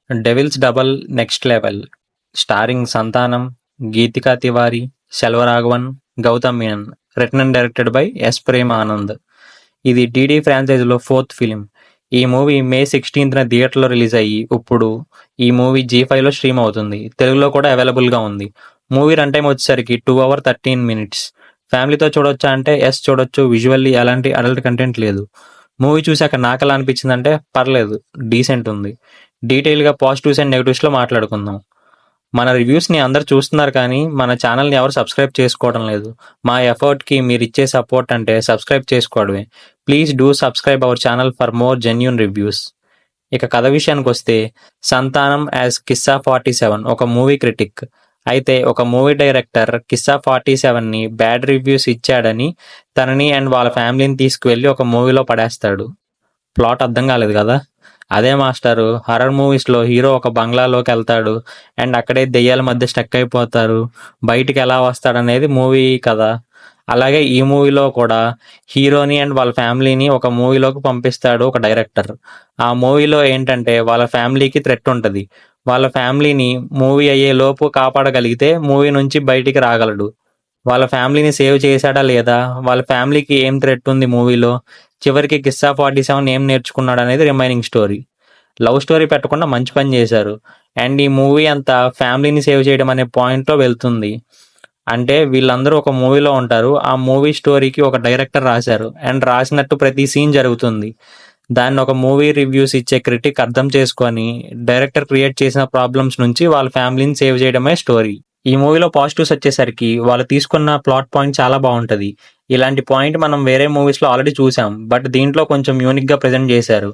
Devils Double Next Level starring Santhanam, Geethika Tiwari, Selvaraghavan, Gautham Menon. Written and directed by S Prem Anand. ఇది DD ఫ్రాంచైజీలో fourth film. ఈ movie May 16th థియేటర్లో release అయ్యి ఇప్పుడు ఈ మూవీ G5లో స్ట్రీమ్ అవుతుంది. తెలుగులో కూడా అవైలబుల్గా ఉంది. మూవీ రన్ టైం వచ్చేసరికి 2 hours 13 minutes. ఫ్యామిలీతో చూడొచ్చా అంటే ఎస్ చూడొచ్చు. విజువల్లీ ఎలాంటి అడల్ట్ కంటెంట్ లేదు. మూవీ చూశాక నాకెలా అనిపించిందంటే పర్లేదు, డీసెంట్ ఉంది. డీటెయిల్గా పాజిటివ్స్ అండ్ నెగిటివ్స్లో మాట్లాడుకుందాం. మన రివ్యూస్ని అందరు చూస్తున్నారు కానీ మన ఛానల్ని ఎవరు సబ్స్క్రైబ్ చేసుకోవడం లేదు. మా ఎఫర్ట్కి మీరు ఇచ్చే సపోర్ట్ అంటే సబ్స్క్రైబ్ చేసుకోవడమే. Please do subscribe our channel for more genuine reviews. ఇక కథ విషయానికి వస్తే, సంతానం యాజ్ కిస్సా 47 ఒక మూవీ క్రిటిక్. అయితే ఒక మూవీ డైరెక్టర్ కిస్సా 47ని బ్యాడ్ రివ్యూస్ ఇచ్చాడని తనని అండ్ వాళ్ళ ఫ్యామిలీని తీసుకువెళ్ళి ఒక మూవీలో పడేస్తాడు. ప్లాట్ అర్థం కాలేదు కదా? అదే మాస్టారు, హర్రర్ మూవీస్లో హీరో ఒక బంగ్లాలోకి వెళ్తాడు అండ్ అక్కడే దెయ్యాల మధ్య స్టక్ అయిపోతారు, బయటికి ఎలా వస్తాడనేది మూవీ కదా. అలాగే ఈ మూవీలో కూడా హీరోని అండ్ వాళ్ళ ఫ్యామిలీని ఒక మూవీలోకి పంపిస్తాడు ఒక డైరెక్టర్. ఆ మూవీలో ఏంటంటే వాళ్ళ ఫ్యామిలీకి థ్రెట్ ఉంటుంది. వాళ్ళ ఫ్యామిలీని మూవీ అయ్యే లోపు కాపాడగలిగితే మూవీ నుంచి బయటికి రాగలడు. వాళ్ళ ఫ్యామిలీని సేవ్ చేశాడా లేదా, వాళ్ళ ఫ్యామిలీకి ఏం థ్రెట్ ఉంది మూవీలో, చివరికి కిస్సా 47 ఏం నేర్చుకున్నాడు అనేది రిమైనింగ్ స్టోరీ. లవ్ స్టోరీ పెట్టకుండా మంచి పని చేశారు. అండ్ ఈ మూవీ అంతా ఫ్యామిలీని సేవ్ చేయడం అనే పాయింట్లో వెళ్తుంది. అంటే వీళ్ళందరూ ఒక మూవీలో ఉంటారు, ఆ మూవీ స్టోరీకి ఒక డైరెక్టర్ రాశారు అండ్ రాసినట్టు ప్రతి సీన్ జరుగుతుంది. దాన్ని ఒక మూవీ రివ్యూస్ ఇచ్చే క్రిటిక్ అర్థం చేసుకొని డైరెక్టర్ క్రియేట్ చేసిన ప్రాబ్లమ్స్ నుంచి వాళ్ళ ఫ్యామిలీని సేవ్ చేయడమే స్టోరీ. ఈ మూవీలో పాజిటివ్స్ వచ్చేసరికి వాళ్ళు తీసుకున్న ప్లాట్ పాయింట్ చాలా బాగుంటుంది. ఇలాంటి పాయింట్ మనం వేరే మూవీస్లో ఆల్రెడీ చూసాం, బట్ దీంట్లో కొంచెం యూనిక్గా ప్రజెంట్ చేశారు.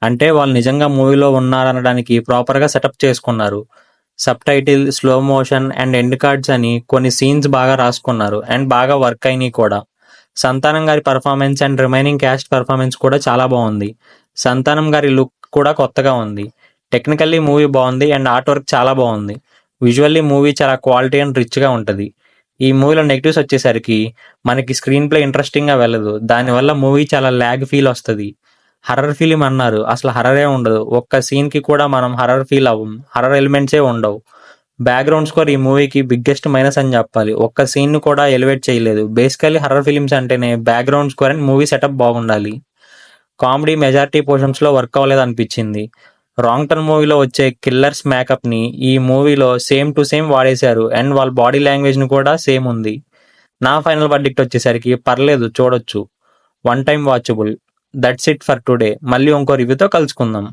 అంటే వాళ్ళు నిజంగా మూవీలో ఉన్నారనడానికి ప్రాపర్గా సెటప్ చేసుకున్నారు. Sub title, slow motion and end cards అని కొన్ని సీన్స్ బాగా రాసుకున్నారు అండ్ బాగా వర్క్ అయినాయి కూడా. సంతానం గారి performance and remaining caste performance కూడా చాలా బాగుంది. సంతానం గారి లుక్ కూడా కొత్తగా ఉంది. టెక్నికల్లీ మూవీ బాగుంది అండ్ ఆర్ట్ వర్క్ చాలా బాగుంది. విజువల్లీ మూవీ చాలా క్వాలిటీ అండ్ రిచ్గా ఉంటుంది. ఈ మూవీలో నెగిటివ్స్ వచ్చేసరికి మనకి స్క్రీన్ ప్లే ఇంట్రెస్టింగ్గా వెళ్ళదు. దానివల్ల మూవీ చాలా ల్యాగ్ ఫీల్ వస్తుంది. హర్రర్ ఫిలిం అన్నారు, అసలు హర్రరే ఉండదు. ఒక్క సీన్కి కూడా మనం హర్రర్ ఫీల్ అవ్వం. హర్రర్ ఎలిమెంట్సే ఉండవు. బ్యాక్గ్రౌండ్ స్కోర్ ఈ మూవీకి బిగ్గెస్ట్ మైనస్ అని చెప్పాలి. ఒక్క సీన్ కూడా ఎలివేట్ చేయలేదు. బేసికల్లీ హర్రర్ ఫిలిమ్స్ అంటేనే background score and movie setup బాగుండాలి. కామెడీ మెజారిటీ పోర్షన్స్లో వర్క్ అవ్వలేదు అనిపించింది. రాంగ్ టర్న్ మూవీలో వచ్చే కిల్లర్స్ మేకప్ని ఈ మూవీలో సేమ్ టు సేమ్ వాడేశారు అండ్ వాళ్ళ బాడీ లాంగ్వేజ్ని కూడా సేమ్ ఉంది. నా ఫైనల్ వర్డిక్ట్ వచ్చేసరికి పర్లేదు, చూడొచ్చు, one time watchable. That's it for today. మళ్ళీ ఇంకో రివ్యూతో కలుసుకుందాం.